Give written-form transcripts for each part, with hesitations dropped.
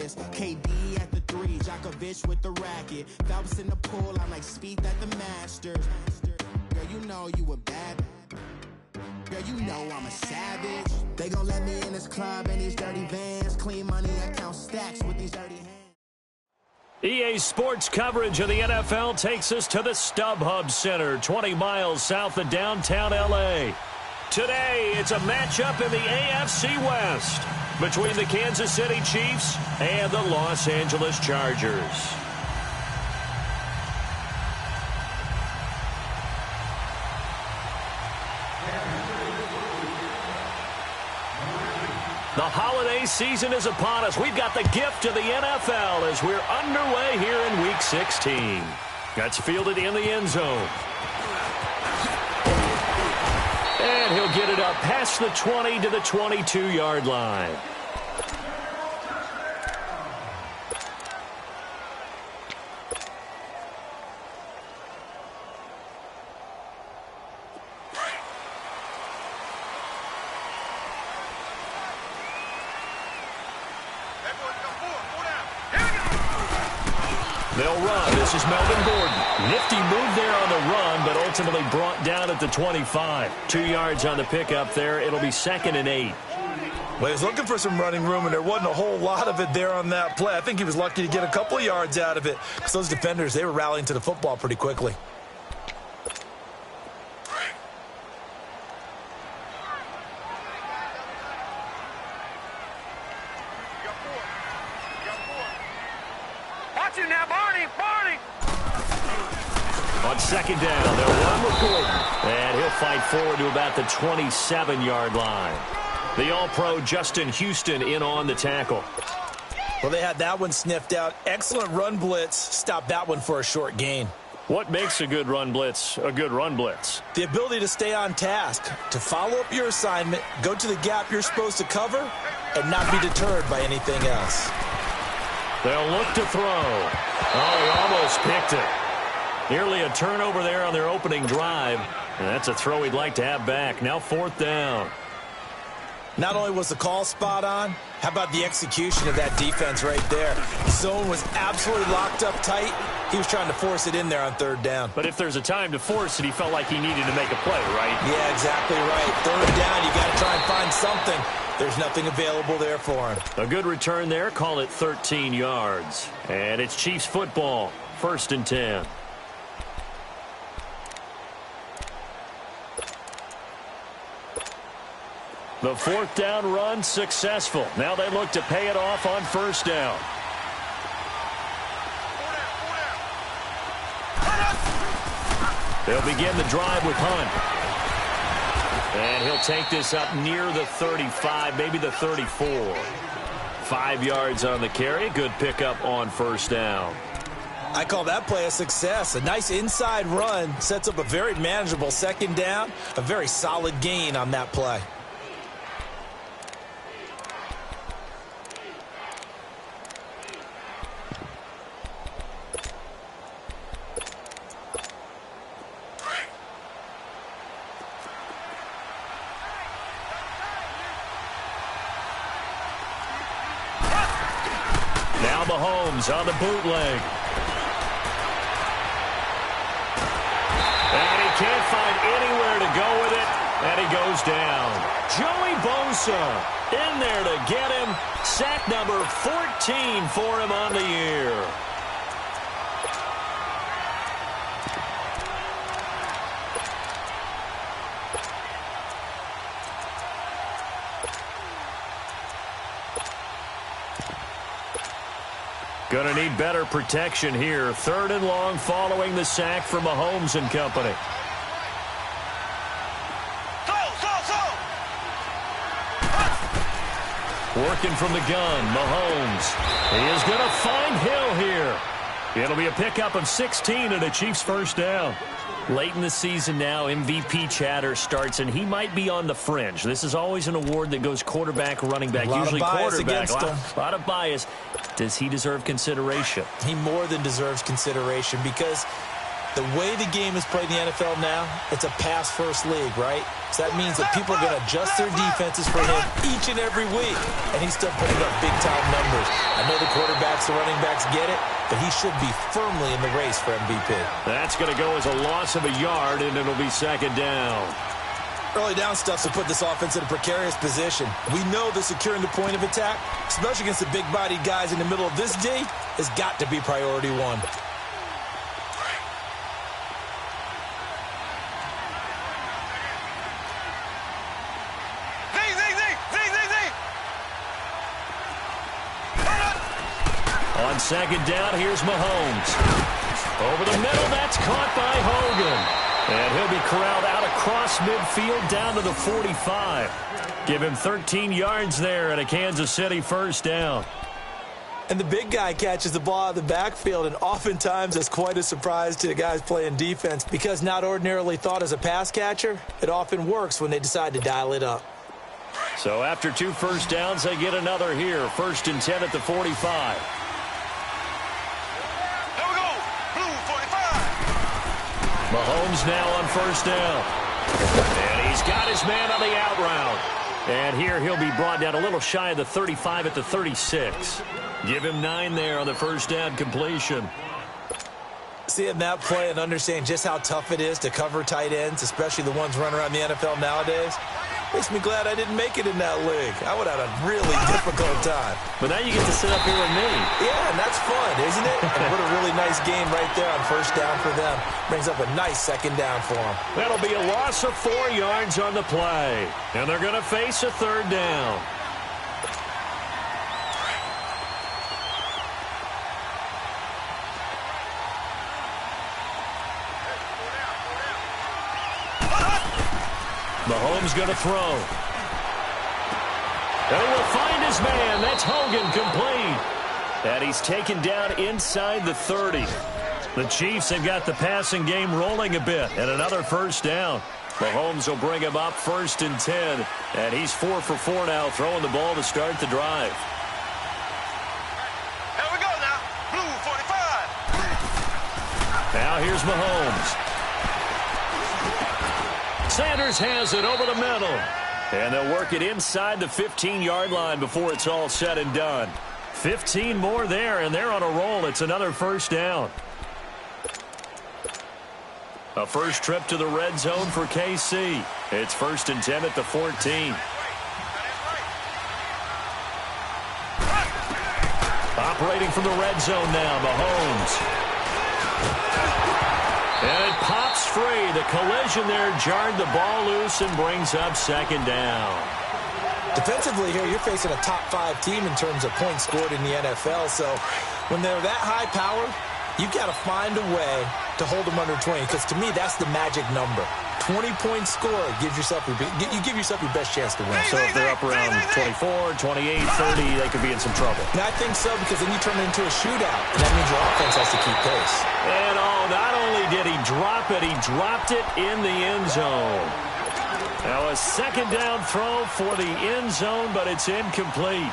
assist. KD at the 3, Djokovic with the racket. Phelps in the pool, I'm like Speed at the Masters. Girl, you know you a bad. Girl, you know I'm a savage. They gon' let me in this club in these dirty vans. Clean money, I count stacks with these dirty hands. EA Sports coverage of the NFL takes us to the StubHub Center, 20 miles south of downtown L.A. Today, it's a matchup in the AFC West between the Kansas City Chiefs and the Los Angeles Chargers. The holiday season is upon us. We've got the gift of the NFL as we're underway here in Week 16. That's fielded in the end zone. And he'll get it up past the 20 to the 22-yard line. They'll run. This is Melvin Gordon. Nifty move there on the run, but ultimately brought down at the 25. 2 yards on the pickup there. It'll be 2nd and 8. Well, he was looking for some running room, and there wasn't a whole lot of it there on that play. I think he was lucky to get a couple of yards out of it because those defenders, they were rallying to the football pretty quickly. On 2nd down, they'll run with Gordon. And he'll fight forward to about the 27-yard line. The All-Pro Justin Houston in on the tackle. Well, they had that one sniffed out. Excellent run blitz. Stopped that one for a short gain. What makes a good run blitz a good run blitz? The ability to stay on task, to follow up your assignment, go to the gap you're supposed to cover, and not be deterred by anything else. They'll look to throw. Oh, he almost picked it. Nearly a turnover there on their opening drive. And that's a throw he'd like to have back. Now 4th down. Not only was the call spot on, how about the execution of that defense right there? The zone was absolutely locked up tight. He was trying to force it in there on 3rd down. But if there's a time to force it, he felt like he needed to make a play, right? Yeah, exactly right. 3rd down, you got to try and find something. There's nothing available there for him. A good return there. Call it 13 yards. And it's Chiefs football. 1st and 10. The 4th down run successful. Now they look to pay it off on 1st down. They'll begin the drive with Hunt. And he'll take this up near the 35, maybe the 34. 5 yards on the carry. Good pickup on 1st down. I call that play a success. A nice inside run sets up a very manageable 2nd down. A very solid gain on that play. Mahomes on the bootleg. And he can't find anywhere to go with it, and he goes down. Joey Bosa in there to get him. Sack number 14 for him on the year. Going to need better protection here. 3rd and long following the sack from Mahomes and company. Working from the gun, Mahomes. He is going to find Hill here. It'll be a pickup of 16 and a Chiefs 1st down. Late in the season now, MVP chatter starts, and he might be on the fringe. This is always an award that goes quarterback, running back, usually quarterback. A lot of bias. Does he deserve consideration? He more than deserves consideration because the way the game is played in the NFL now, it's a pass-first league, right? So that means that people are going to adjust their defenses for him each and every week, and he's still putting up big-time numbers. I know the quarterback quarterbacks, the running backs get it, but he should be firmly in the race for MVP. That's going to go as a loss of a yard, and it'll be second down. Early down stuff to put this offense in a precarious position. We know that securing the point of attack, especially against the big-bodied guys in the middle of this D, has got to be priority one. On second down, here's Mahomes. Over the middle, that's caught by Hogan. And he'll be corralled out across midfield down to the 45. Give him 13 yards there and a Kansas City first down. And the big guy catches the ball out of the backfield, and oftentimes that's quite a surprise to the guys playing defense because not ordinarily thought as a pass catcher, it often works when they decide to dial it up. So after 2 first downs, they get another here. 1st and 10 at the 45. Mahomes now on first down. And he's got his man on the out route. And here he'll be brought down a little shy of the 35 at the 36. Give him 9 there on the first down completion. Seeing that play and understanding just how tough it is to cover tight ends, especially the ones running around the NFL nowadays, makes me glad I didn't make it in that league. I would have had a really difficult time. But now you get to sit up here with me. Yeah, and that's fun, isn't it? And what a really nice game right there on first down for them. Brings up a nice second down for them. That'll be a loss of 4 yards on the play. And they're going to face a third down. Mahomes going to throw. And he will find his man. That's Hogan, complete. And he's taken down inside the 30. The Chiefs have got the passing game rolling a bit. And another first down. Mahomes will bring him up 1st and 10. And he's 4 for 4 now, throwing the ball to start the drive. Here we go now. Blue 45. Now here's Mahomes. Sanders has it over the middle. And they'll work it inside the 15-yard line before it's all said and done. 15 more there, and they're on a roll. It's another first down. A first trip to the red zone for KC. It's 1st and 10 at the 14. Operating from the red zone now, Mahomes. And it pops free. The collision there jarred the ball loose and brings up second down. Defensively here, you're facing a top 5 team in terms of points scored in the NFL. So when they're that high powered, you've got to find a way to hold them under 20. Because to me, that's the magic number. 20-point score gives yourself you give yourself your best chance to win. So if they're up around 24, 28, 30, they could be in some trouble. And I think so, because then you turn it into a shootout. And that means your offense has to keep pace. And not only did he drop it, he dropped it in the end zone. Now a second down throw for the end zone, but it's incomplete.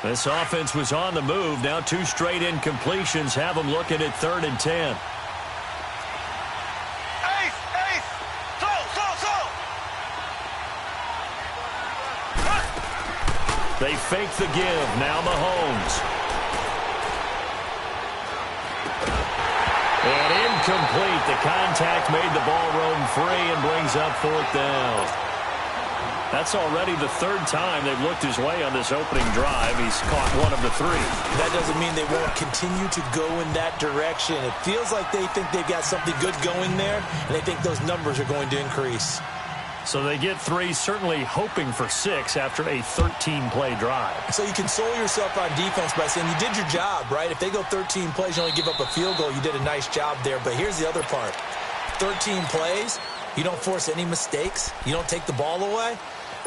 This offense was on the move. Now 2 straight incompletions have them looking at 3rd and 10. They fake the give. Now Mahomes. And incomplete. The contact made the ball roam free and brings up 4th down. That's already the 3rd time they've looked his way on this opening drive. He's caught 1 of the 3. That doesn't mean they won't continue to go in that direction. It feels like they think they've got something good going there, and they think those numbers are going to increase. So they get 3, certainly hoping for 6 after a 13-play drive. So you console yourself on defense by saying you did your job, right? If they go 13 plays, you only give up a field goal, you did a nice job there. But here's the other part. 13 plays, you don't force any mistakes, you don't take the ball away.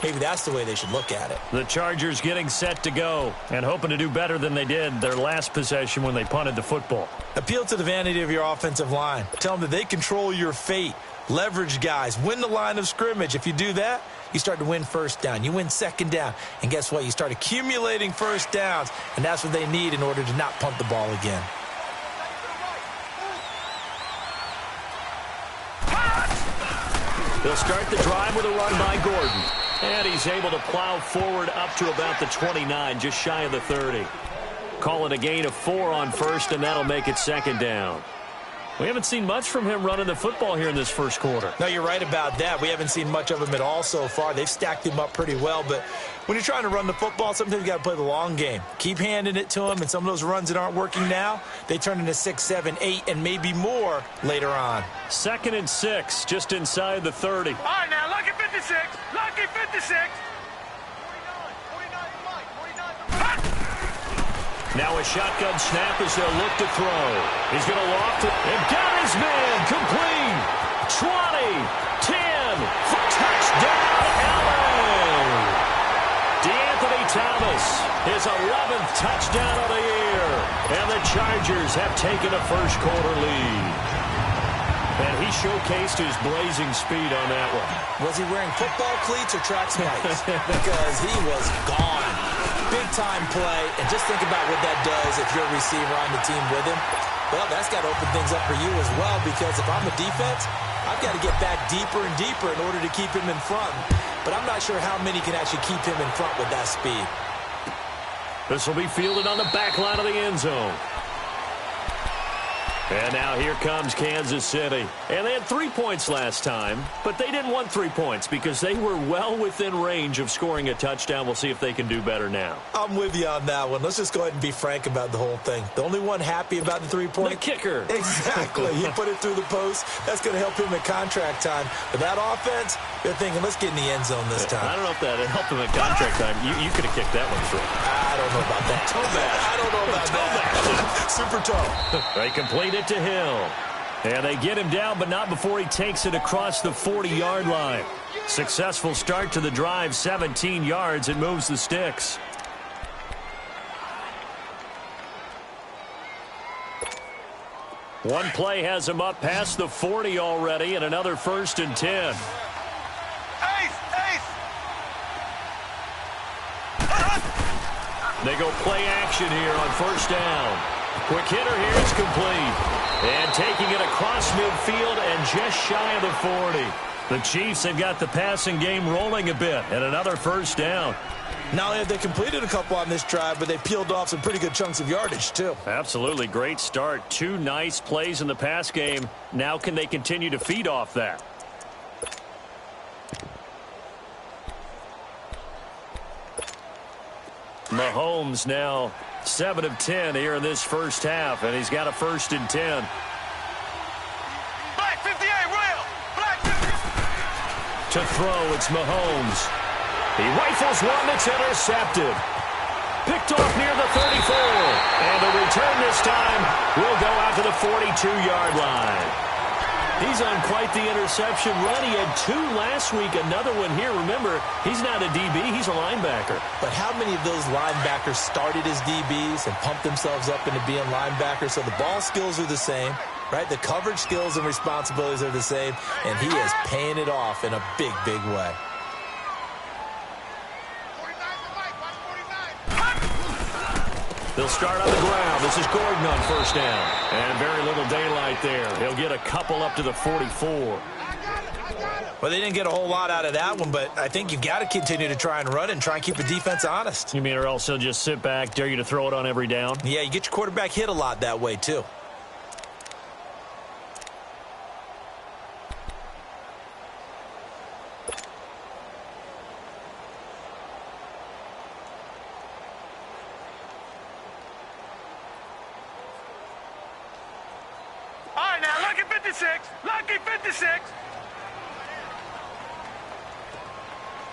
Maybe that's the way they should look at it. The Chargers getting set to go and hoping to do better than they did their last possession when they punted the football. Appeal to the vanity of your offensive line. Tell them that they control your fate. Leverage guys. Win the line of scrimmage. If you do that, you start to win first down. You win second down. And guess what? You start accumulating first downs. And that's what they need in order to not punt the ball again. They'll start the drive with a run by Gordon. And he's able to plow forward up to about the 29, just shy of the 30. Call it a gain of 4 on first, and that'll make it 2nd down. We haven't seen much from him running the football here in this first quarter. No, you're right about that. We haven't seen much of him at all so far. They've stacked him up pretty well, but when you're trying to run the football, sometimes you got to play the long game. Keep handing it to him, and some of those runs that aren't working now, they turn into 6, 7, 8, and maybe more later on. 2nd and 6, just inside the 30. All right, now, lucky 56. Lucky 56. Now a shotgun snap as they'll look to throw. He's going to loft it and got his man complete. 20, 10, touchdown LA. DeAnthony Thomas, his 11th touchdown of the year. And the Chargers have taken a first quarter lead. And he showcased his blazing speed on that one. Was he wearing football cleats or track spikes? Because he was gone. Big-time play, and just think about what that does if you're a receiver on the team with him. Well, that's got to open things up for you as well, because if I'm the defense, I've got to get back deeper and deeper in order to keep him in front. But I'm not sure how many can actually keep him in front with that speed. This will be fielded on the back line of the end zone. And now here comes Kansas City. And they had 3 points last time, but they didn't want 3 points because they were well within range of scoring a touchdown. We'll see if they can do better now. I'm with you on that one. Let's just go ahead and be frank about the whole thing. The only one happy about the 3-point? The kicker. Exactly. He put it through the post. That's going to help him at contract time. But that offense, they're thinking, let's get in the end zone this time. I don't know if that helped him at contract time. You could have kicked that one through. I don't know about that. Toe bash. I don't know about that. Super toe. They complete it to Hill. And they get him down, but not before he takes it across the 40-yard line. Successful start to the drive, 17 yards. It moves the sticks. One play has him up past the 40 already, and another 1st and 10. They go play action here on 1st down. Quick hitter here is complete. And taking it across midfield and just shy of the 40. The Chiefs have got the passing game rolling a bit, and another 1st down. Not only have they completed a couple on this drive, but they peeled off some pretty good chunks of yardage, too. Absolutely. Great start. 2 nice plays in the pass game. Now can they continue to feed off that? Mahomes now 7 of 10 here in this first half, and he's got a 1st and 10. Black 58, Royal. Black 58. To throw, it's Mahomes. He rifles one that's intercepted. Picked off near the 34. And the return this time will go out to the 42-yard line. He's on quite the interception run. He had 2 last week, another one here. Remember, he's not a DB, he's a linebacker. But how many of those linebackers started as DBs and pumped themselves up into being linebackers? So the ball skills are the same, right? The coverage skills and responsibilities are the same, and he is paying it off in a big, big way. They'll start on the ground. This is Gordon on 1st down. And very little daylight there. He'll get a couple up to the 44. Well, they didn't get a whole lot out of that one, but I think you've got to continue to try and run and try and keep the defense honest. You mean or else he'll just sit back, dare you to throw it on every down? Yeah, you get your quarterback hit a lot that way, too. Lucky 56. Lucky 56.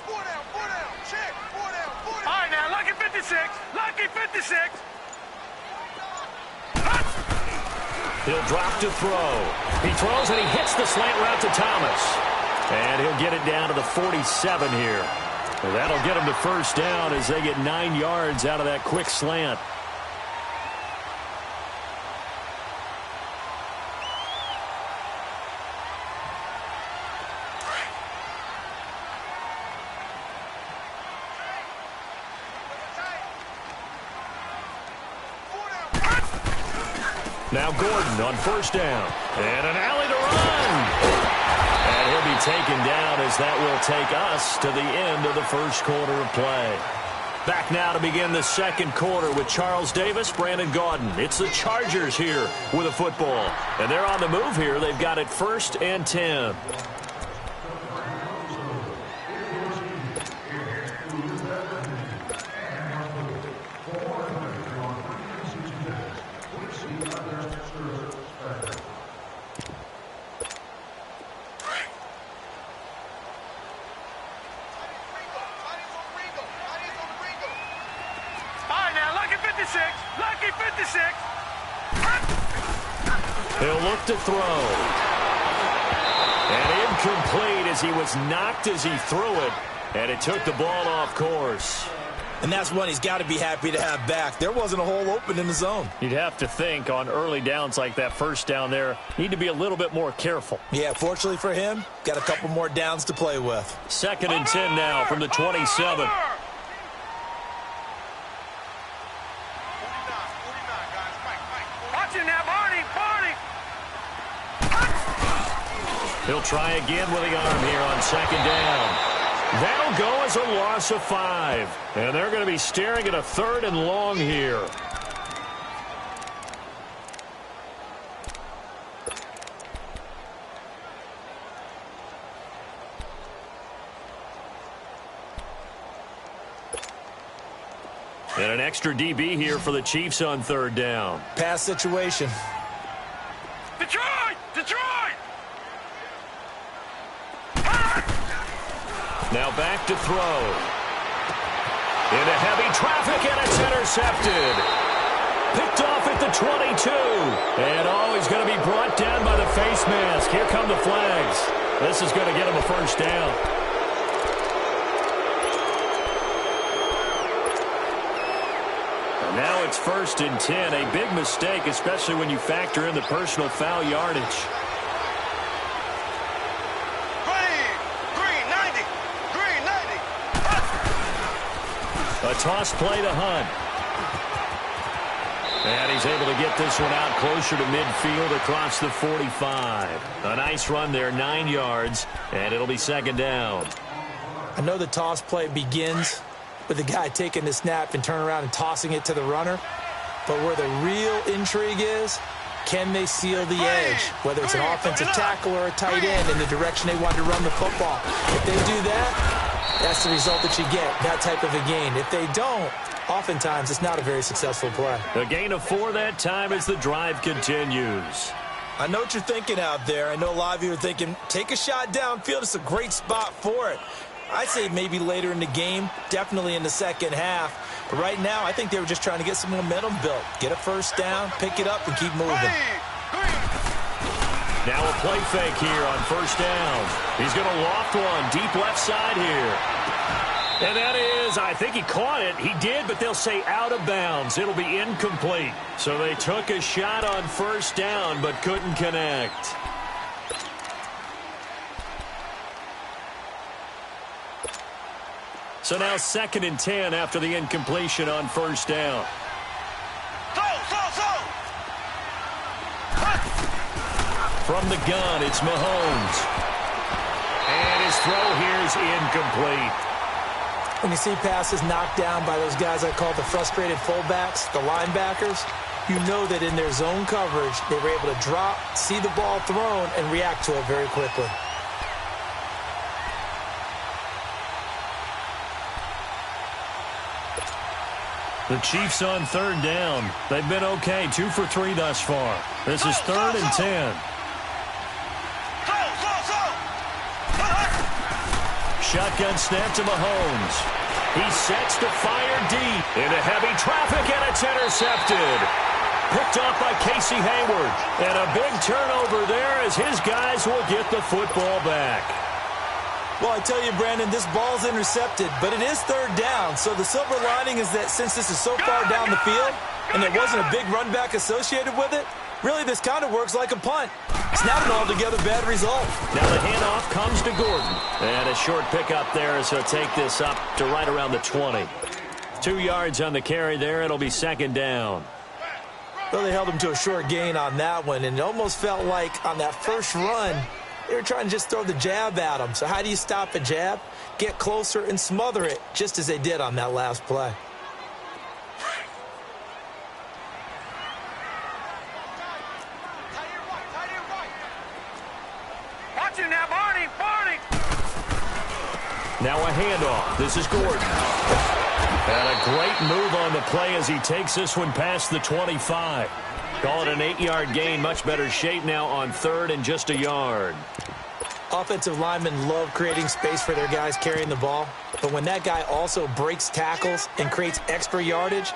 4 down, 4 down. Check. 4 down, 4 down. All right, now, lucky 56. Lucky 56. He'll drop to throw. He throws and he hits the slant route to Thomas. And he'll get it down to the 47 here. And that'll get him to 1st down as they get 9 yards out of that quick slant. Now Gordon on 1st down. And an alley to run. And he'll be taken down as that will take us to the end of the first quarter of play. Back now to begin the second quarter with Charles Davis, Brandon Gaudin. It's the Chargers here with a football. And they're on the move here. They've got it 1st and 10. Lucky 56. He'll look to throw. And incomplete as he was knocked as he threw it. And it took the ball off course. And that's one he's got to be happy to have back. There wasn't a hole open in the zone. You'd have to think on early downs like that first down there, need to be a little bit more careful. Yeah, fortunately for him, got a couple more downs to play with. 2nd and 10 now from the 27. He'll try again with the arm here on 2nd down. That'll go as a loss of 5. And they're going to be staring at a 3rd and long here. And an extra DB here for the Chiefs on 3rd down. Pass situation. Detroit! Detroit! Now back to throw. Into heavy traffic, and it's intercepted. Picked off at the 22. And he's going to be brought down by the face mask. Here come the flags. This is going to get him a 1st down. And now it's 1st and 10. A big mistake, especially when you factor in the personal foul yardage. A toss play to Hunt. And he's able to get this one out closer to midfield across the 45. A nice run there, 9 yards, and it'll be 2nd down. I know the toss play begins with the guy taking the snap and turning around and tossing it to the runner. But where the real intrigue is, can they seal the edge? Whether it's an offensive tackle or a tight end in the direction they want to run the football. If they do that, that's the result that you get, that type of a gain. If they don't, oftentimes it's not a very successful play. A gain of 4 that time as the drive continues. I know what you're thinking out there. I know a lot of you are thinking, take a shot downfield. It's a great spot for it. I'd say maybe later in the game, definitely in the second half. But right now, I think they were just trying to get some momentum built. Get a 1st down, pick it up, and keep moving. Now a play fake here on 1st down. He's going to loft one deep left side here. And that is, I think he caught it. He did, but they'll say out of bounds. It'll be incomplete. So they took a shot on 1st down, but couldn't connect. So now 2nd and 10 after the incompletion on 1st down. From the gun, it's Mahomes. And his throw here is incomplete. When you see passes knocked down by those guys I call the frustrated fullbacks, the linebackers, you know that in their zone coverage, they were able to drop, see the ball thrown, and react to it very quickly. The Chiefs on 3rd down. They've been okay, 2 for 3 thus far. This is 3rd and 10. Shotgun snap to Mahomes. He sets to fire deep into heavy traffic, and it's intercepted. Picked off by Casey Hayward. And a big turnover there as his guys will get the football back. Well, I tell you, Brandon, this ball's intercepted, but it is 3rd down. So the silver lining is that since this is so far down the field and there wasn't a big run back associated with it, really this kind of works like a punt. It's not an altogether bad result. Now the handoff comes to Gordon. And a short pickup there, so take this up to right around the 20. 2 yards on the carry there. It'll be 2nd down. Well, they held him to a short gain on that one, and it almost felt like on that first run, They were trying to just throw the jab at him. So how do you stop a jab? Get closer and smother it, just as they did on that last play. Watch it now, Barney! Barney! Now a handoff. This is Gordon. And a great move on the play as he takes this one past the 25. Call it an 8-yard gain. Much better shape now on third and just a yard. Offensive linemen love creating space for their guys carrying the ball. But when that guy also breaks tackles and creates extra yardage,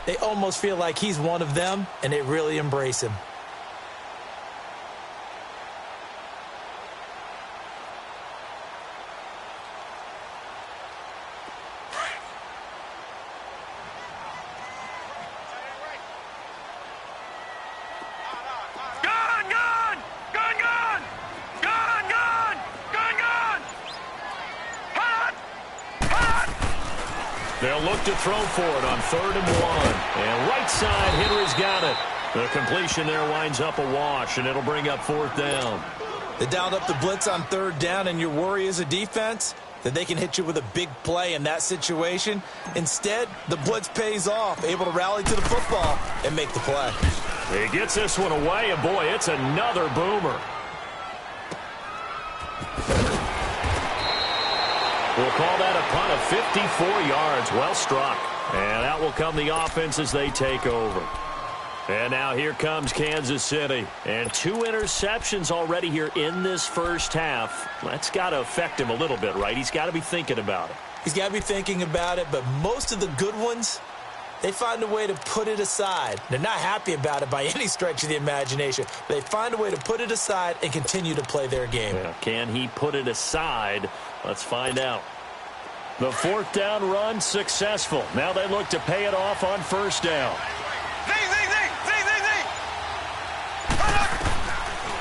they almost feel like he's one of them, and they really embrace him. They'll look to throw for it on 3rd and 1. And right side, Henry's got it. The completion there winds up a wash, and it'll bring up 4th down. They dialed up the blitz on 3rd down, and your worry as a defense that they can hit you with a big play in that situation. Instead, the blitz pays off, able to rally to the football and make the play. He gets this one away, and boy, it's another boomer. We'll call that a punt of 54 yards. Well struck. And out will come the offense as they take over. And now here comes Kansas City. And 2 interceptions already here in this first half. That's got to affect him a little bit, right? He's got to be thinking about it. He's got to be thinking about it, but most of the good ones, they find a way to put it aside. They're not happy about it by any stretch of the imagination. They find a way to put it aside and continue to play their game. Yeah, can he put it aside? Let's find out. The 4th down run successful. Now they look to pay it off on 1st down.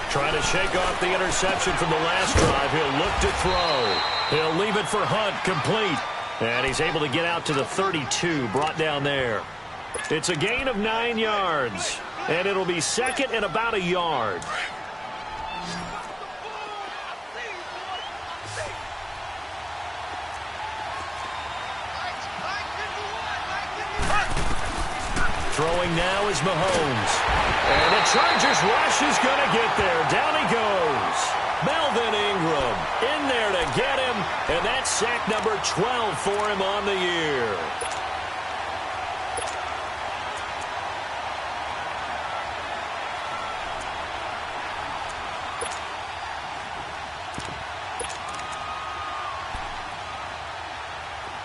Trying to shake off the interception from the last drive. He'll look to throw. He'll leave it for Hunt, complete. And he's able to get out to the 32, brought down there. It's a gain of 9 yards. And it'll be 2nd and about a yard. Throwing now is Mahomes. And the Chargers rush is going to get there. Down he goes. Melvin Ingram in there to get him. And that's sack number 12 for him on the year.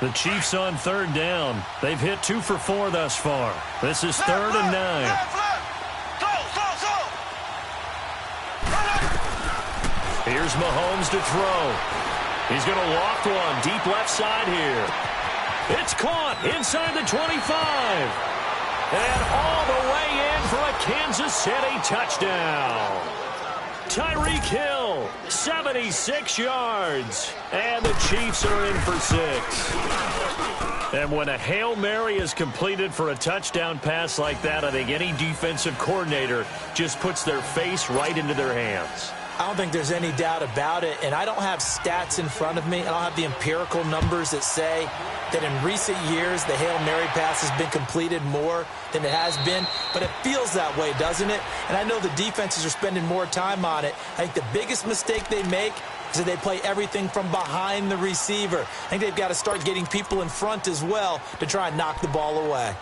The Chiefs on 3rd down. They've hit 2 for 4 thus far. This is 3rd and 9. Here's Mahomes to throw. He's going to loft one deep left side here. It's caught inside the 25. And all the way in for a Kansas City touchdown. Tyreek Hill, 76 yards. And the Chiefs are in for 6. And when a Hail Mary is completed for a touchdown pass like that, I think any defensive coordinator just puts their face right into their hands. I don't think there's any doubt about it, and I don't have stats in front of me. I don't have the empirical numbers that say that in recent years the Hail Mary pass has been completed more than it has been, but it feels that way, doesn't it? And I know the defenses are spending more time on it. I think the biggest mistake they make is that they play everything from behind the receiver. I think they've got to start getting people in front as well to try and knock the ball away.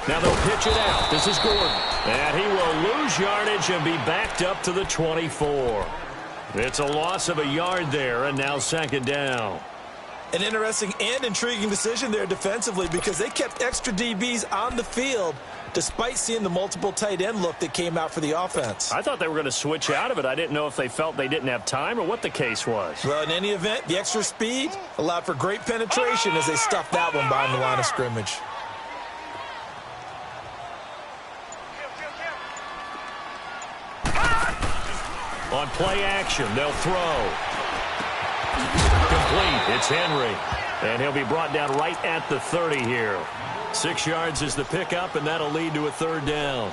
Now they'll pitch it out. This is Gordon. And he will lose yardage and be backed up to the 24. It's a loss of a yard there, and now 2nd down. An interesting and intriguing decision there defensively because they kept extra DBs on the field despite seeing the multiple tight end look that came out for the offense. I thought they were going to switch out of it. I didn't know if they felt they didn't have time or what the case was. Well, in any event, the extra speed allowed for great penetration as they stuffed that one behind the line of scrimmage. On play action, they'll throw. Complete. It's Henry. And he'll be brought down right at the 30 here. 6 yards is the pickup, and that'll lead to a third down.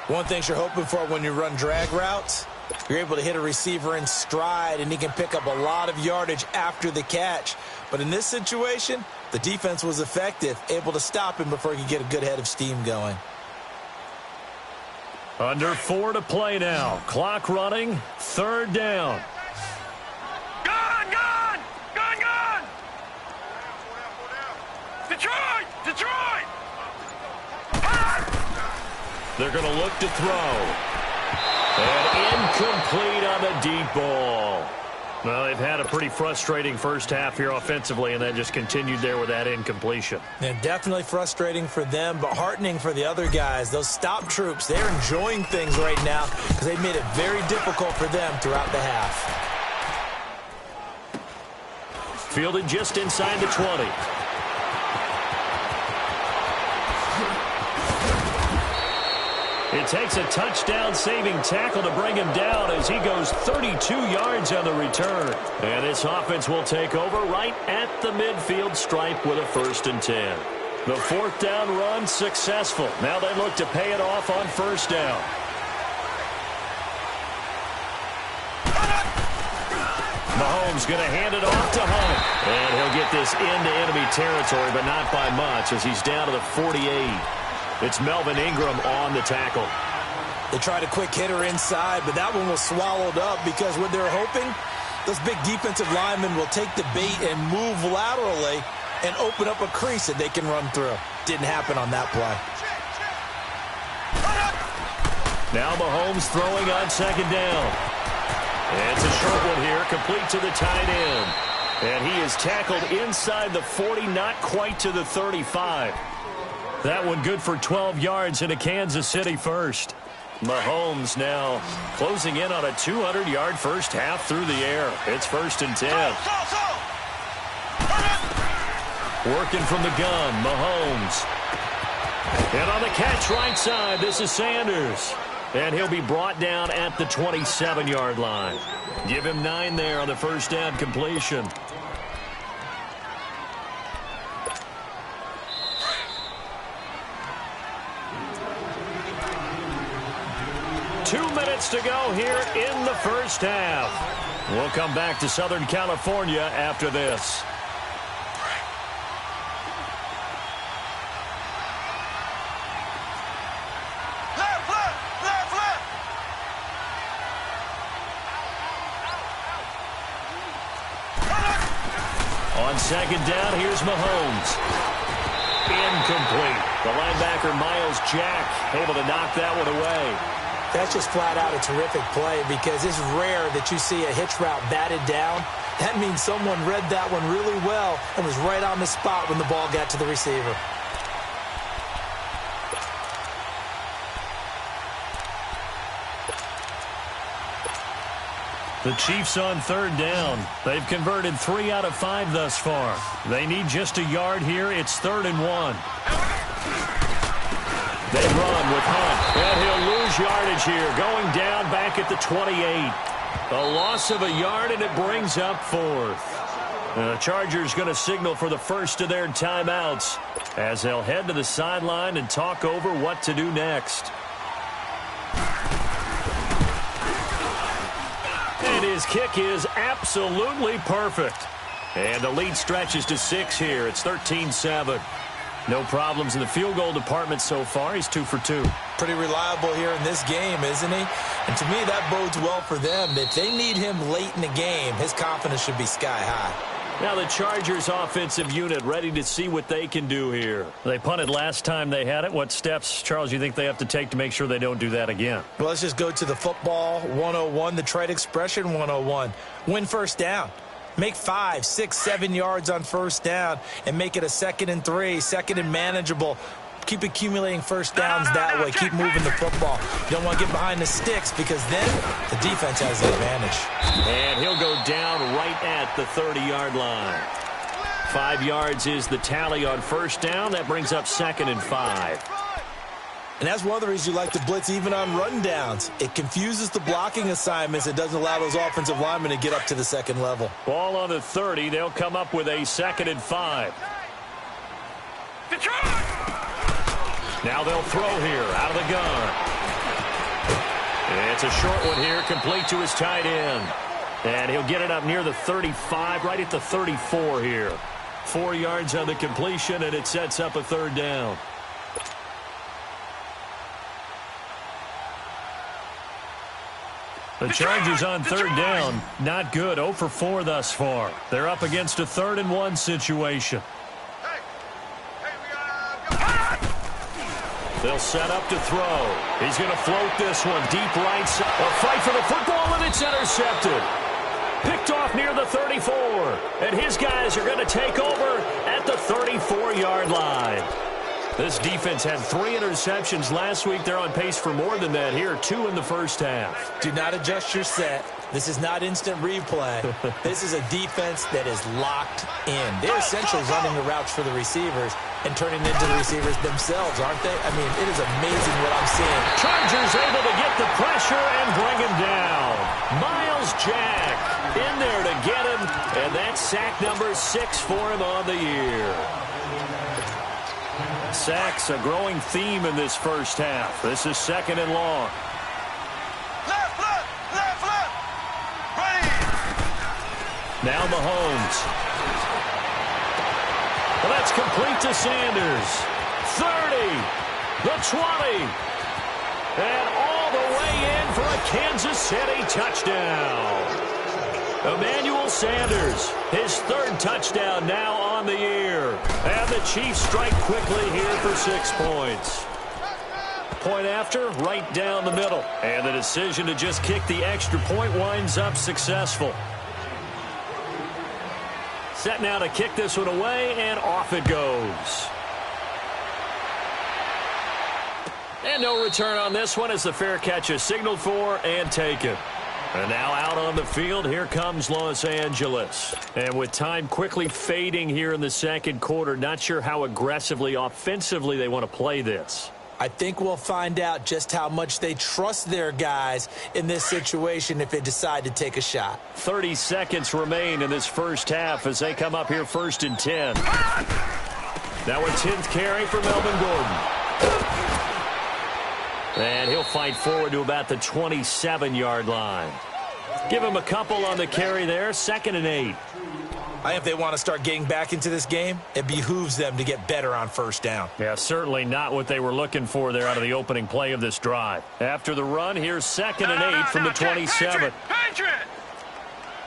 One thing you're hoping for when you run drag routes, you're able to hit a receiver in stride, and he can pick up a lot of yardage after the catch. But in this situation, the defense was effective, able to stop him before he could get a good head of steam going. Under 4 to play now. Clock running. Third down. Gun! Gun! Gun! Gun! Detroit! Detroit! They're going to look to throw. And incomplete on the deep ball. Well, they've had a pretty frustrating first half here offensively, and that just continued there with that incompletion. And definitely frustrating for them, but heartening for the other guys. Those stop troops, they're enjoying things right now because they've made it very difficult for them throughout the half. Fielded just inside the 20. It takes a touchdown-saving tackle to bring him down as he goes 32 yards on the return. And this offense will take over right at the midfield stripe with a 1st and 10. The 4th down run successful. Now they look to pay it off on 1st down. Mahomes going to hand it off to Hunt. And he'll get this into enemy territory, but not by much as he's down to the 48. It's Melvin Ingram on the tackle. They tried a quick hitter inside, but that one was swallowed up because what they're hoping, those big defensive linemen will take the bait and move laterally and open up a crease that they can run through. Didn't happen on that play. Now Mahomes throwing on 2nd down. It's a short one here, complete to the tight end. And he is tackled inside the 40, not quite to the 35. That one good for 12 yards in a Kansas City first. Mahomes now closing in on a 200-yard first half through the air. It's 1st and 10. Working from the gun, Mahomes. And on the catch right side, this is Sanders. And he'll be brought down at the 27-yard line. Give him 9 there on the 1st down completion. To go here in the first half. We'll come back to Southern California after this. Left, left, left, left. On 2nd down, here's Mahomes. Incomplete. The linebacker, Miles Jack, able to knock that one away. That's just flat out a terrific play because it's rare that you see a hitch route batted down. That means someone read that one really well and was right on the spot when the ball got to the receiver. The Chiefs on 3rd down. They've converted 3 out of 5 thus far. They need just a yard here. It's 3rd and 1. They run with Hunt, and he'll lose yardage here, going down back at the 28. A loss of a yard, and it brings up 4th. The Chargers going to signal for the first of their timeouts as they'll head to the sideline and talk over what to do next. And his kick is absolutely perfect. And the lead stretches to 6 here. It's 13-7. No problems in the field goal department so far. He's 2 for 2. Pretty reliable here in this game, isn't he? And to me, that bodes well for them. If they need him late in the game, his confidence should be sky high. Now the Chargers offensive unit ready to see what they can do here. They punted last time they had it. What steps, Charles, you think they have to take to make sure they don't do that again? Well, let's just go to the football 101, the trade expression 101. Win 1st down. Make 5, 6, 7 yards on 1st down and make it a 2nd and 3, 2nd and manageable. Keep accumulating 1st downs that way. Keep moving the football. You don't want to get behind the sticks because then the defense has the advantage. And he'll go down right at the 30-yard line. 5 yards is the tally on 1st down. That brings up 2nd and 5. And that's one of the reasons you like to blitz even on rundowns. It confuses the blocking assignments. It doesn't allow those offensive linemen to get up to the second level. Ball on the 30. They'll come up with a 2nd and 5. Detroit! Now they'll throw here out of the gun. It's a short one here, complete to his tight end. And he'll get it up near the 35, right at the 34 here. 4 yards on the completion, and it sets up a 3rd down. The Chargers on 3rd down, not good. 0 for 4 thus far. They're up against a 3rd and 1 situation. They'll set up to throw. He's going to float this one deep right side. A fight for the football, and it's intercepted. Picked off near the 34. And his guys are going to take over at the 34-yard line. This defense had 3 interceptions last week. They're on pace for more than that here. 2 in the first half. Do not adjust your set. This is not instant replay. This is a defense that is locked in. They're essentially running the routes for the receivers and turning into the receivers themselves, aren't they? I mean, it is amazing what I'm seeing. Chargers able to get the pressure and bring him down. Myles Jack in there to get him, and that's sack number 6 for him on the year. Sacks, a growing theme in this first half. This is 2nd and long. Left, ready. Now Mahomes. Well, that's complete to Sanders. 30, the 20, and all the way in for a Kansas City touchdown. Emmanuel Sanders, his 3rd touchdown now on the year. And the Chiefs strike quickly here for 6 points. Point after, right down the middle. And the decision to just kick the extra point winds up successful. Set now to kick this one away, and off it goes. And no return on this one as the fair catch is signaled for and taken. And now out on the field, here comes Los Angeles. And with time quickly fading here in the 2nd quarter, not sure how aggressively, offensively they want to play this. I think we'll find out just how much they trust their guys in this situation if they decide to take a shot. 30 seconds remain in this first half as they come up here 1st and 10. Now a 10th carry for Melvin Gordon. And he'll fight forward to about the 27-yard line. Give him a couple on the carry there. 2nd and 8. I think if they want to start getting back into this game, it behooves them to get better on 1st down. Yeah, certainly not what they were looking for there out of the opening play of this drive. After the run, here's 2nd and 8 from the 27. Patriot!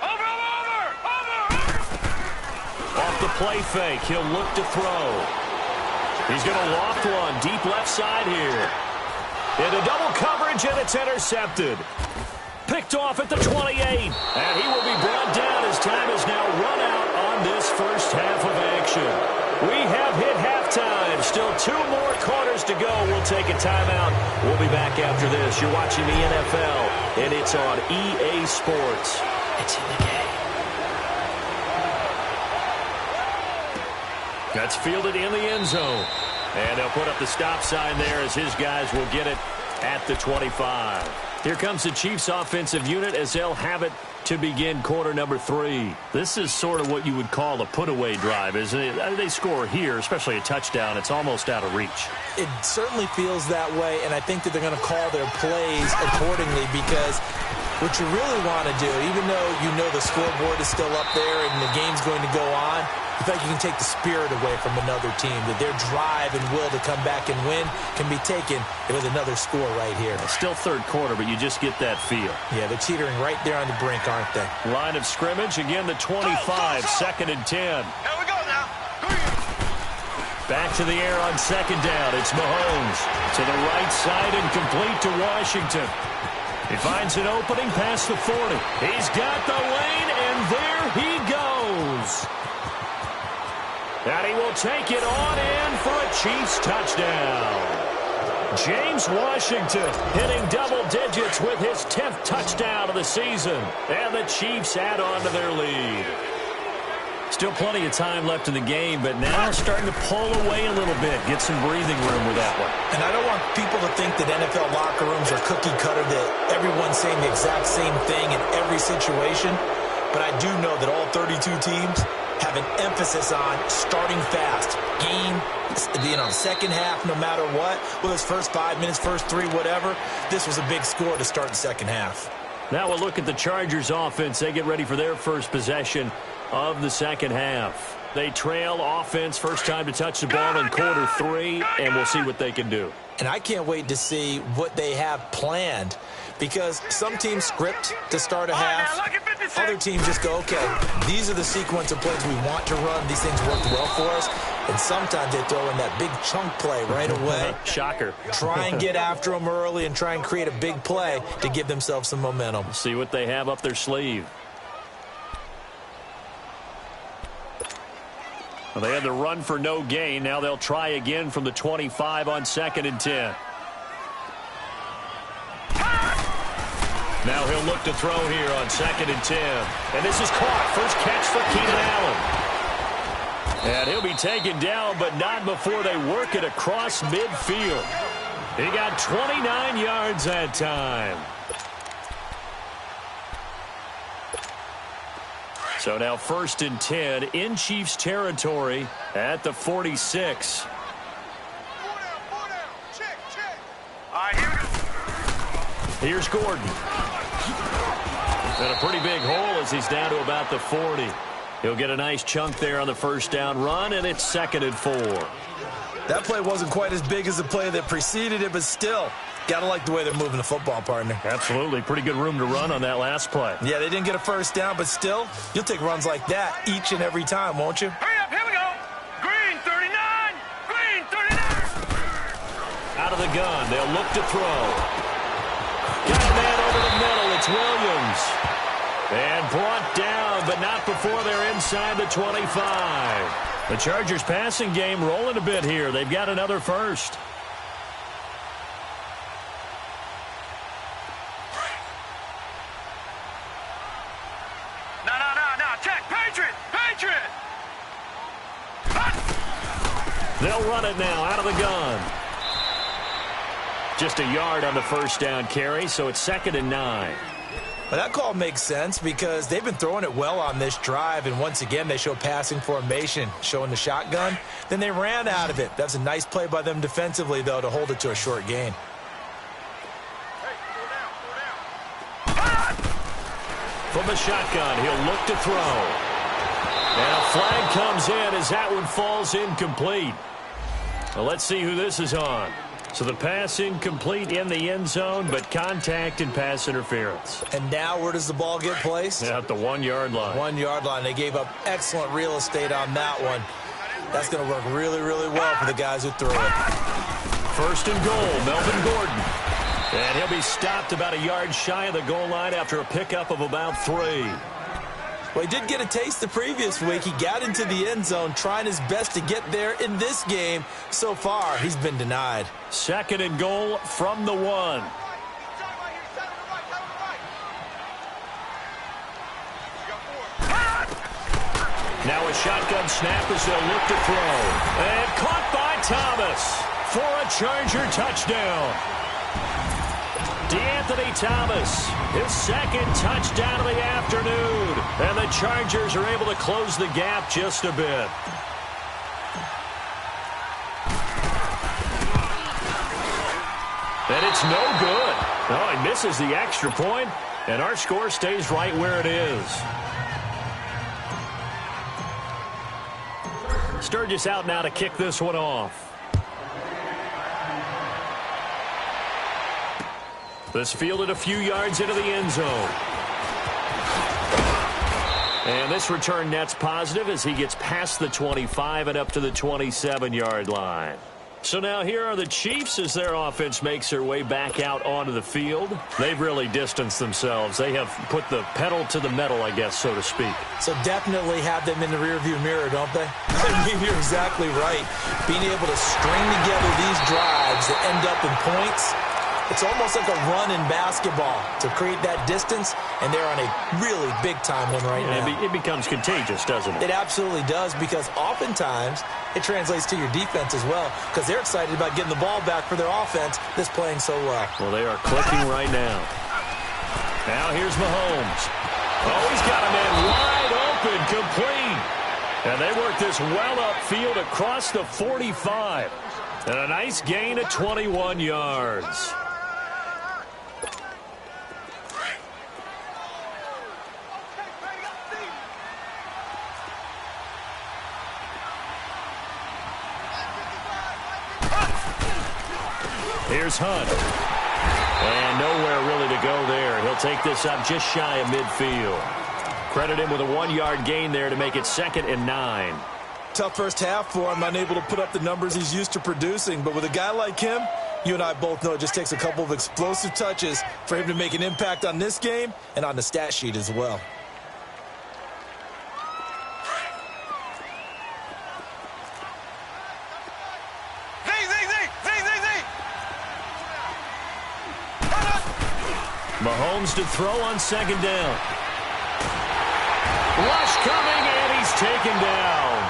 Over! Off the play fake, he'll look to throw. He's going to loft one deep left side here. Into double coverage, and it's intercepted. Picked off at the 28, and he will be brought down as time is now run out on this first half of action. We have hit halftime. Still 2 more quarters to go. We'll take a timeout. We'll be back after this. You're watching the NFL, and it's on EA Sports. It's in the game. That's fielded in the end zone. And they'll put up the stop sign there as his guys will get it at the 25. Here comes the Chiefs offensive unit as they'll have it to begin quarter number 3. This is sort of what you would call a put-away drive, isn't it? They score here, especially a touchdown. It's almost out of reach. It certainly feels that way, and I think that they're going to call their plays accordingly because what you really want to do, even though you know the scoreboard is still up there and the game's going to go on, I feel like you can take the spirit away from another team, that their drive and will to come back and win can be taken with another score right here. It's still 3rd quarter, but you just get that feel. Yeah, they're teetering right there on the brink, aren't they? Line of scrimmage, again the 25, 2nd and 10. Here we go now. Back to the air on 2nd down. It's Mahomes to the right side and complete to Washington. He finds an opening past the 40. He's got the lane, and there he goes. And he will take it on in for a Chiefs touchdown. James Washington hitting double digits with his 10th touchdown of the season. And the Chiefs add on to their lead. Still plenty of time left in the game, but now starting to pull away a little bit. Get some breathing room with that one. And I don't want people to think that NFL locker rooms are cookie cutter, that everyone's saying the exact same thing in every situation. But I do know that all 32 teams have an emphasis on starting fast. Game, second half, no matter what. Whether it's first 5 minutes, first 3, whatever. This was a big score to start the second half. Now we'll look at the Chargers offense. They get ready for their first possession of the second half. They trail offense, first time to touch the ball in quarter 3, and we'll see what they can do. And I can't wait to see what they have planned, because some teams script to start a half. Other teams just go, okay, these are the sequence of plays we want to run. These things work well for us. And sometimes they throw in that big chunk play right away. Shocker. Try and get after them early and try and create a big play to give themselves some momentum. See what they have up their sleeve. Well, they had the run for no gain. Now they'll try again from the 25 on 2nd and 10. Now he'll look to throw here on 2nd and 10. And this is caught. First catch for Keenan Allen. And he'll be taken down, but not before they work it across midfield. He got 29 yards that time. So now 1st and 10 in Chiefs territory at the 46. Here's Gordon. And a pretty big hole as he's down to about the 40. He'll get a nice chunk there on the first down run, and it's 2nd and 4. That play wasn't quite as big as the play that preceded it, but still, gotta like the way they're moving the football, partner. Absolutely. Pretty good room to run on that last play. Yeah, they didn't get a first down, but still, you'll take runs like that each and every time, won't you? Hurry up, here we go. Green 39. Green 39. Out of the gun, they'll look to throw. Got a man over the middle. It's Williams. And brought down, but not before they're inside the 25. The Chargers passing game rolling a bit here. They've got another first. No. Check. Patriot. They'll run it now out of the gun. Just a yard on the first down carry, so it's 2nd and 9. Well, that call makes sense because they've been throwing it well on this drive, and once again they show passing formation, showing the shotgun. Then they ran out of it. That's a nice play by them defensively, though, to hold it to a short gain. From the shotgun, he'll look to throw. And a flag comes in as that one falls incomplete. Well, let's see who this is on. So the pass incomplete in the end zone, but contact and pass interference. And now where does the ball get placed? At the 1-yard line. 1-yard line. They gave up excellent real estate on that one. That's going to work really, really well for the guys who threw it. 1st and goal, Melvin Gordon. And he'll be stopped about a yard shy of the goal line after a pickup of about 3. Well, he did get a taste the previous week. He got into the end zone, trying his best to get there in this game. So far, he's been denied. 2nd and goal from the 1. Now a shotgun snap as they'll look to throw. And caught by Thomas for a Charger touchdown. DeAnthony Thomas, his 2nd touchdown of the afternoon. And the Chargers are able to close the gap just a bit. And it's no good. Oh, he misses the extra point, and our score stays right where it is. Sturgis out now to kick this one off. This fielded a few yards into the end zone. And this return net's positive as he gets past the 25 and up to the 27-yard line. So now here are the Chiefs as their offense makes their way back out onto the field. They've really distanced themselves. They have put the pedal to the metal, I guess, so to speak. So definitely have them in the rearview mirror, don't they? I mean, you're exactly right. Being able to string together these drives that end up in points, It's almost like a run in basketball to create that distance, and they're on a really big-time one right now. It becomes contagious, doesn't it? It absolutely does, because oftentimes it translates to your defense as well, because they're excited about getting the ball back for their offense that's playing so well. Well, they are clicking right now. Now here's Mahomes. Oh, he's got a man wide open, complete. And they work this well upfield across the 45. And a nice gain of 21 yards. Here's Hunt. And nowhere really to go there. He'll take this up just shy of midfield. Credit him with a 1-yard gain there to make it 2nd and 9. Tough first half for him, unable to put up the numbers he's used to producing. But with a guy like him, you and I both know it just takes a couple of explosive touches for him to make an impact on this game and on the stat sheet as well. Mahomes to throw on 2nd down. Rush coming, and he's taken down.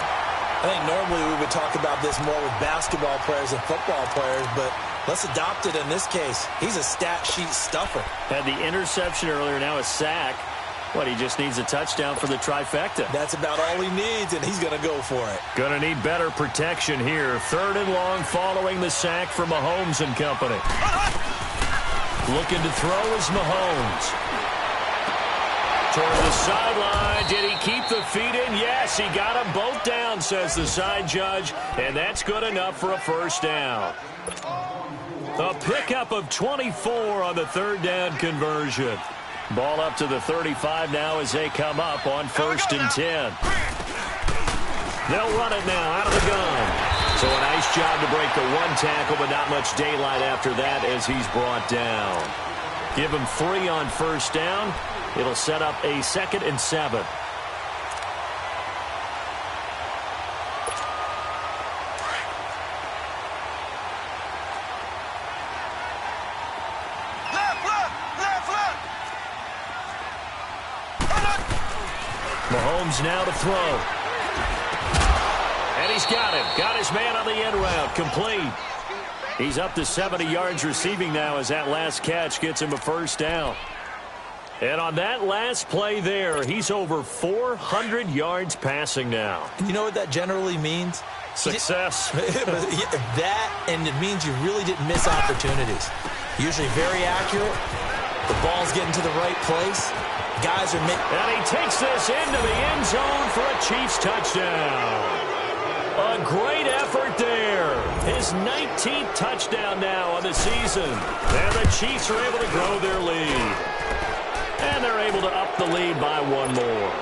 I think normally we would talk about this more with basketball players and football players, but let's adopt it in this case. He's a stat sheet stuffer. Had the interception earlier, now a sack. What, he just needs a touchdown for the trifecta. That's about all he needs, and he's going to go for it. Going to need better protection here. 3rd and long following the sack from Mahomes and company. Looking to throw is Mahomes. Toward the sideline. Did he keep the feet in? Yes, he got them both down, says the side judge. And that's good enough for a 1st down. A pickup of 24 on the 3rd down conversion. Ball up to the 35 now as they come up on 1st and 10. They'll run it now out of the gun. So a nice job to break the 1 tackle, but not much daylight after that as he's brought down. Give him 3 on 1st down. It'll set up a 2nd and 7. Mahomes now to throw. And he's got him. Got his man on the end route. Complete. He's up to 70 yards receiving now as that last catch gets him a 1st down. And on that last play there, he's over 400 yards passing now. And you know what that generally means? Success. That, and it means you really didn't miss opportunities. Usually very accurate. The ball's getting to the right place. Guys are making... And he takes this into the end zone for a Chiefs touchdown. A great effort there. His 19th touchdown now on the season. And the Chiefs are able to grow their lead. And they're able to up the lead by 1 more.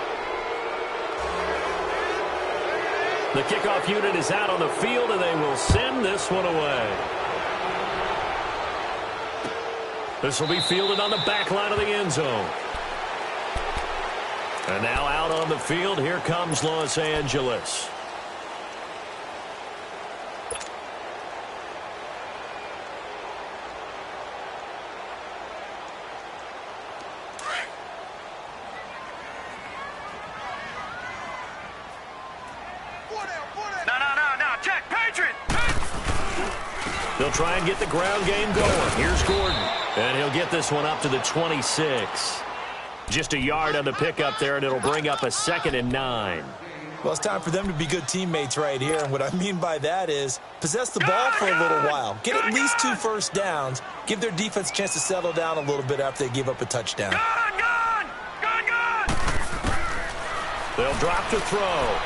The kickoff unit is out on the field, and they will send this one away. This will be fielded on the back line of the end zone. And now out on the field, here comes Los Angeles. They'll try and get the ground game going. Here's Gordon. And he'll get this one up to the 26. Just a yard on the pickup there, and it'll bring up a 2nd and 9. Well, it's time for them to be good teammates right here. And what I mean by that is possess the ball for a little while. Get at least 2 first downs. Give their defense a chance to settle down a little bit after they give up a touchdown. Gun! They'll drop to throw.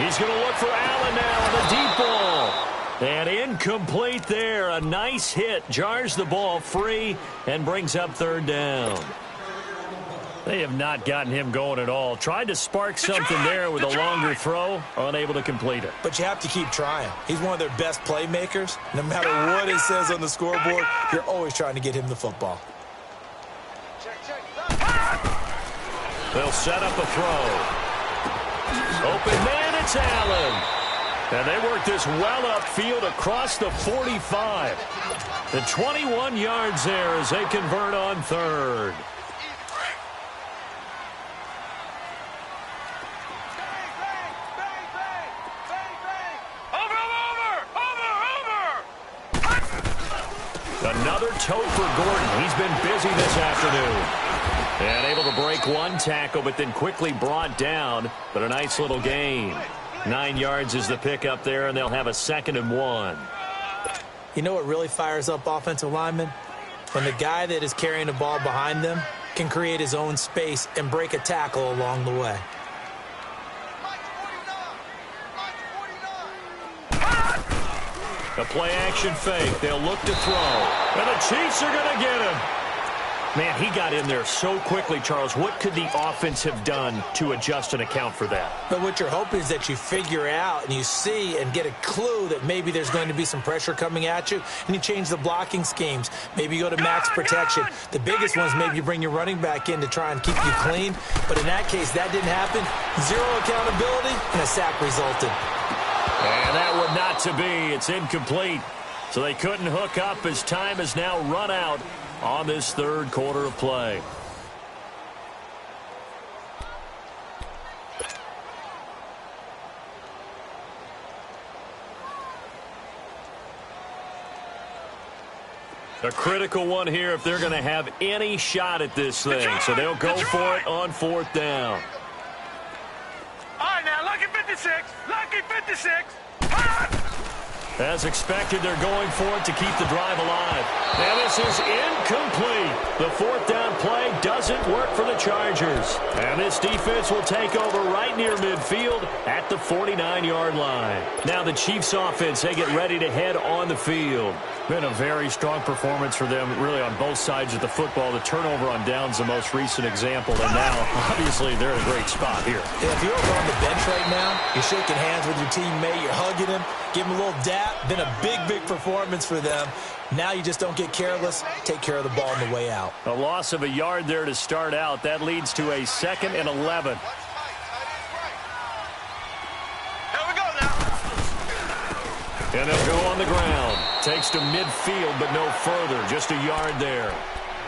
He's going to look for Allen now on the deep ball. And incomplete there. A nice hit. Jars the ball free and brings up 3rd down. They have not gotten him going at all. Tried to spark something there with a longer throw. Unable to complete it. But you have to keep trying. He's one of their best playmakers. No matter what it says on the scoreboard, you're always trying to get him the football. They'll set up a throw. Open man, it's Allen. And they work this well upfield across the 45. The 21 yards there as they convert on third. Another toe for Gordon. He's been busy this afternoon. And able to break one tackle, but then quickly brought down. But a nice little gain. 9 yards is the pickup there, and they'll have a 2nd and 1. You know what really fires up offensive linemen? When the guy that is carrying the ball behind them can create his own space and break a tackle along the way. A play-action fake. They'll look to throw. And the Chiefs are going to get him. Man, he got in there so quickly, Charles. What could the offense have done to adjust and account for that? But what you're hoping is that you figure out and you see and get a clue that maybe there's going to be some pressure coming at you, and you change the blocking schemes. Maybe you go to max protection. The biggest one is maybe you bring your running back in to try and keep you clean. But in that case, that didn't happen. Zero accountability, and a sack resulted. And that would not to be. It's incomplete. So they couldn't hook up as time has now run out on this third quarter of play. A critical one here if they're going to have any shot at this thing. So they'll go for it on 4th down. All right, now, lucky 56. Lucky 56. As expected, they're going for it to keep the drive alive. And this is incomplete. The 4th down play doesn't work for the Chargers. And this defense will take over right near midfield at the 49-yard line. Now the Chiefs offense, they get ready to head on the field. Been a very strong performance for them, really, on both sides of the football. The turnover on downs, the most recent example. And now, obviously, they're in a great spot here. Yeah, if you're over on the bench right now, you're shaking hands with your teammate, you're hugging him, give him a little dap. Been a big, big performance for them. Now you just don't get careless. Take care of the ball on the way out. A loss of a yard there to start out. That leads to a 2nd and 11. And they'll go on the ground. Takes to midfield, but no further. Just a yard there.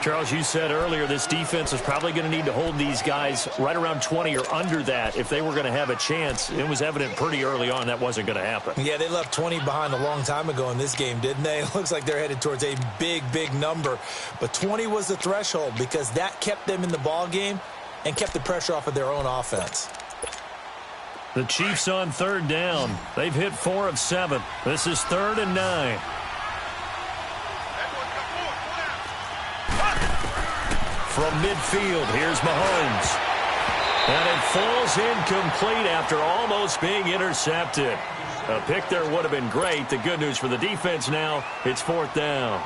Charles, you said earlier this defense is probably going to need to hold these guys right around 20 or under that if they were going to have a chance. It was evident pretty early on that wasn't going to happen. Yeah, they left 20 behind a long time ago in this game, didn't they? It looks like they're headed towards a big, big number. But 20 was the threshold because that kept them in the ball game and kept the pressure off of their own offense. The Chiefs on 3rd down. They've hit 4 of 7. This is 3rd and 9. From midfield, here's Mahomes. And it falls incomplete after almost being intercepted. A pick there would have been great. The good news for the defense now, it's 4th down.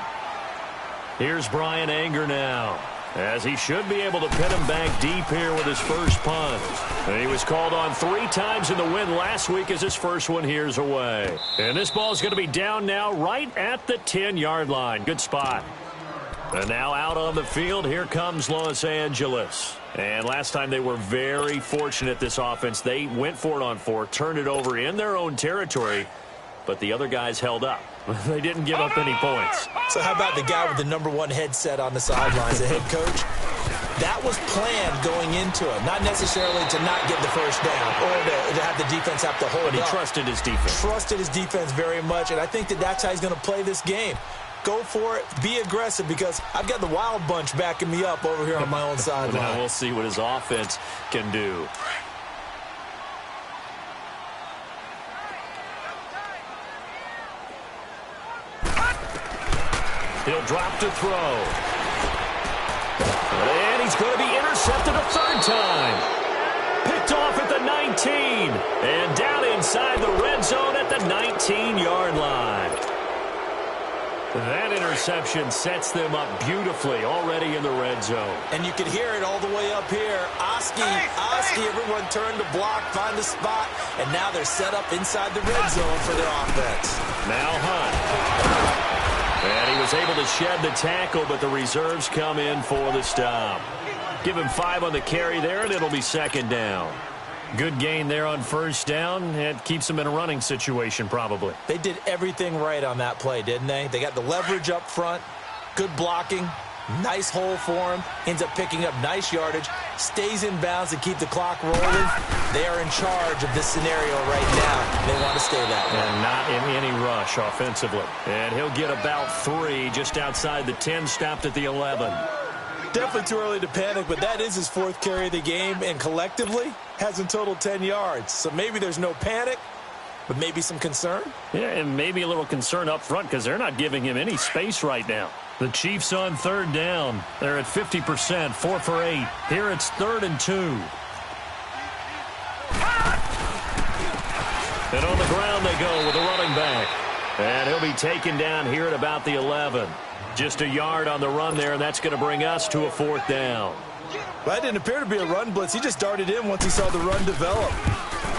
Here's Brian Anger now, as he should be able to pin him back deep here with his first punt. And he was called on 3 times in the win last week as his first one here's away. And this ball is going to be down now right at the 10-yard line. Good spot. And now out on the field, here comes Los Angeles. And last time they were very fortunate, this offense. They went for it on 4, turned it over in their own territory, but the other guys held up. They didn't give up any points. So how about the guy with the #1 headset on the sidelines, the head coach? That was planned going into it, not necessarily to not get the first down or to have the defense have to hold But he up. trusted his defense. Trusted his defense very much, and I think that that's how he's going to play this game. Go for it. Be aggressive because I've got the Wild Bunch backing me up over here on my own sideline. Now we'll see what his offense can do. He'll drop to throw. And he's going to be intercepted a 3rd time. Picked off at the 19. And down inside the red zone at the 19-yard line. That interception sets them up beautifully already in the red zone. And you can hear it all the way up here. Oski, everyone turned to block, find the spot, and now they're set up inside the red zone for their offense. Now Hunt. And he was able to shed the tackle, but the reserves come in for the stop. Give him 5 on the carry there, and it'll be 2nd down. Good gain there on first down. It keeps them in a running situation probably. They did everything right on that play, didn't they? They got the leverage up front, good blocking, nice hole for him, ends up picking up nice yardage, stays in bounds to keep the clock rolling. They are in charge of this scenario right now. They want to stay that way. And not in any rush offensively. And he'll get about 3 just outside the 10, stopped at the 11. Definitely too early to panic, but that is his 4th carry of the game, and collectively has in total 10 yards. So maybe there's no panic, but maybe some concern. Yeah, and maybe a little concern up front because they're not giving him any space right now. The Chiefs on 3rd down. They're at 50%, 4 for 8. Here it's 3rd and 2. And on the ground they go with a running back. And he'll be taken down here at about the 11. Just a yard on the run there, and that's going to bring us to a 4th down. Well, that didn't appear to be a run blitz. He just darted in once he saw the run develop.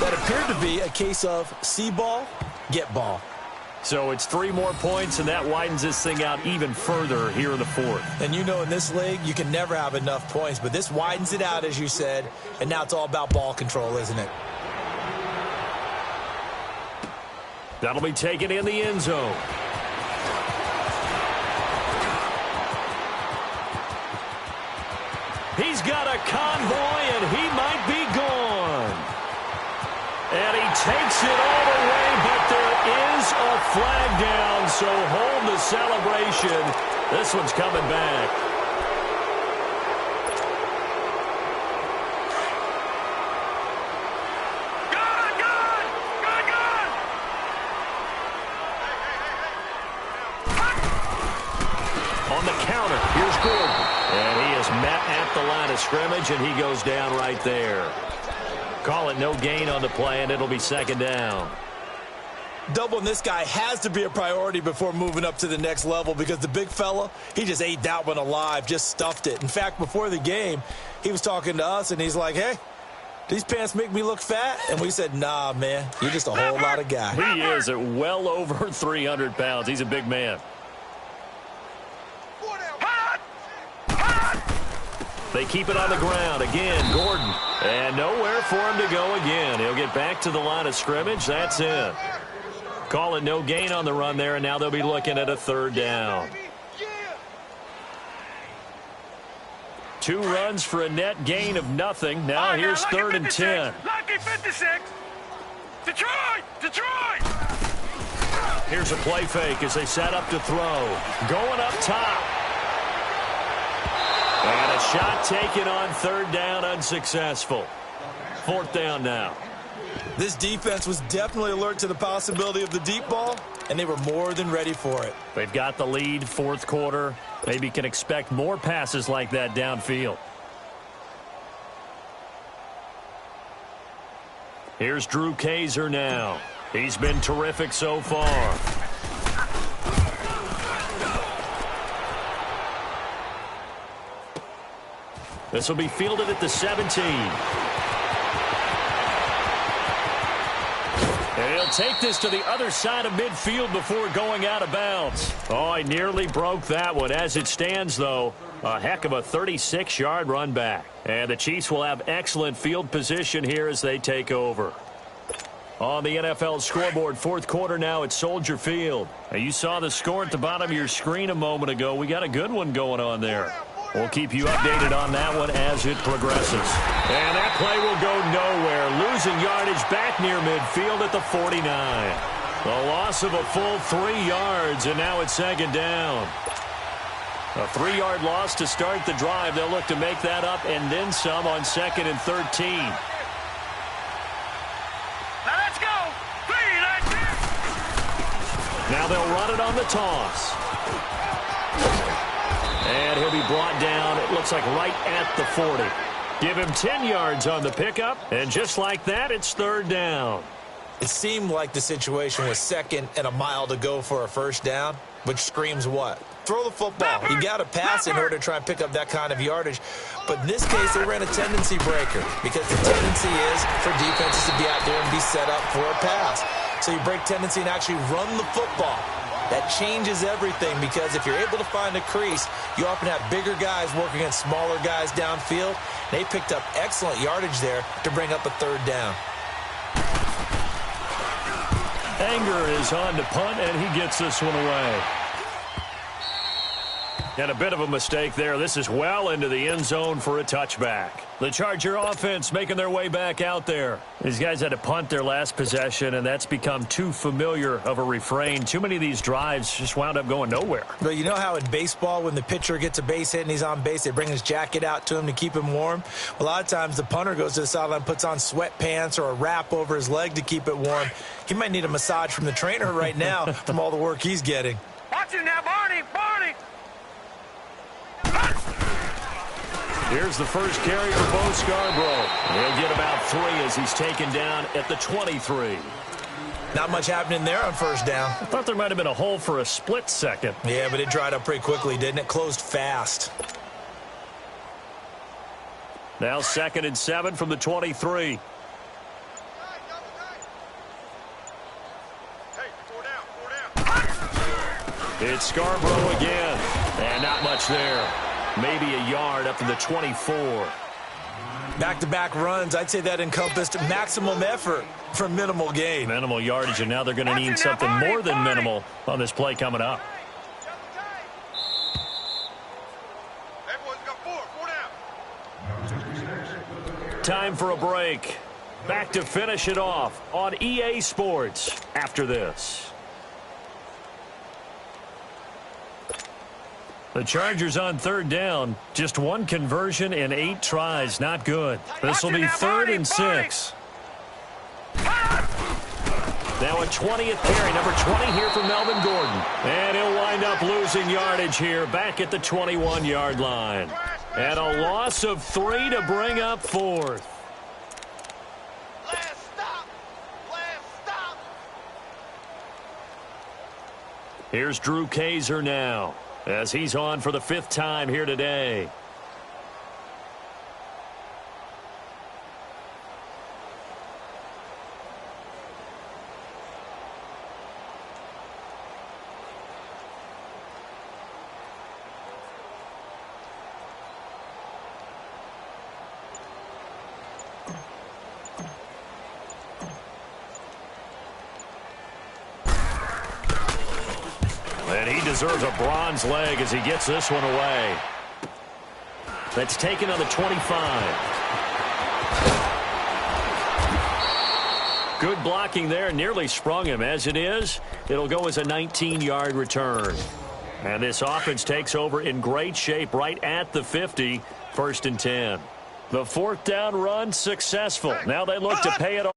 That appeared to be a case of see ball, get ball. So it's 3 more points, and that widens this thing out even further here in the 4th. And you know in this league, you can never have enough points, but this widens it out, as you said, and now it's all about ball control, isn't it? That'll be taken in the end zone. He's got a convoy, and he might be gone. And he takes it all the way, but there is a flag down, so hold the celebration. This one's coming back. On the counter, here's Gordon. And he is met at the line of scrimmage, and he goes down right there. Call it no gain on the play, and it'll be 2nd down. Doubling this guy has to be a priority before moving up to the next level because the big fella, he just ate that one alive, just stuffed it. In fact, before the game, he was talking to us, and he's like, hey, these pants make me look fat? And we said, nah, man, you're just a whole lot of guy. He is at well over 300 pounds. He's a big man. They keep it on the ground. Again, Gordon. And nowhere for him to go again. He'll get back to the line of scrimmage. That's it. Call it no gain on the run there, and now they'll be looking at a 3rd down. 2 runs for a net gain of nothing. Now here's 3rd and 10. Lucky 56. Detroit! Detroit! Here's a play fake as they set up to throw. Going up top. And a shot taken on 3rd down, unsuccessful. 4th down now. This defense was definitely alert to the possibility of the deep ball, and they were more than ready for it. They've got the lead, 4th quarter. Maybe can expect more passes like that downfield. Here's Drew Kaiser now. He's been terrific so far. This will be fielded at the 17. And he'll take this to the other side of midfield before going out of bounds. Oh, I nearly broke that one. As it stands, though, a heck of a 36-yard run back. And the Chiefs will have excellent field position here as they take over. On the NFL scoreboard, 4th quarter now at Soldier Field. Now, you saw the score at the bottom of your screen a moment ago. We got a good one going on there. We'll keep you updated on that one as it progresses. And that play will go nowhere. Losing yardage back near midfield at the 49. The loss of a full 3 yards, and now it's 2nd down. A 3-yard loss to start the drive. They'll look to make that up and then some on 2nd and 13. Now let's go. 3, that's it. Now they'll run it on the toss. And he'll be brought down, it looks like right at the 40. Give him 10 yards on the pickup, and just like that, it's 3rd down. It seemed like the situation was 2nd and a mile to go for a 1st down, which screams what? Throw the football. You got to pass in order to try and pick up that kind of yardage. But in this case, they ran a tendency breaker because the tendency is for defenses to be out there and be set up for a pass. So you break tendency and actually run the football. That changes everything because if you're able to find a crease, you often have bigger guys working against smaller guys downfield. They picked up excellent yardage there to bring up a third down. Anger is on to punt, and he gets this one away. And a bit of a mistake there. This is well into the end zone for a touchback. The Charger offense making their way back out there. These guys had to punt their last possession, and that's become too familiar of a refrain. Too many of these drives just wound up going nowhere. Well, you know how in baseball when the pitcher gets a base hit and he's on base, they bring his jacket out to him to keep him warm? A lot of times the punter goes to the sideline, puts on sweatpants or a wrap over his leg to keep it warm. He might need a massage from the trainer right now from all the work he's getting. Watch it now, Barney! Barney! Here's the first carry for Bo Scarborough. He'll get about 3 as he's taken down at the 23. Not much happening there on first down. I thought there might have been a hole for a split second. Yeah, but it dried up pretty quickly, didn't it? Closed fast. Now 2nd and 7 from the 23. Hey, 4 down. It's Scarborough again. And not much there. Maybe a yard up to the 24. Back-to-back runs, I'd say that encompassed maximum effort for minimal gain. Minimal yardage, and now they're going to need something more than minimal on this play coming up. Everyone's got 4 down. Time for a break. Back to finish it off on EA Sports after this. The Chargers on 3rd down. Just 1 conversion in 8 tries. Not good. This will be 3rd and 6. Now a 20th carry. Number 20 here for Melvin Gordon. And he'll wind up losing yardage here back at the 21-yard line. And a loss of 3 to bring up 4th. Last stop. Last stop. Here's Drew Kaiser now, as he's on for the 5th time here today. And he deserves a bronze leg as he gets this one away. That's taken on the 25. Good blocking there. Nearly sprung him. As it is, it'll go as a 19-yard return. And this offense takes over in great shape right at the 50. 1st and 10. The 4th down run successful. Now they look to pay it off.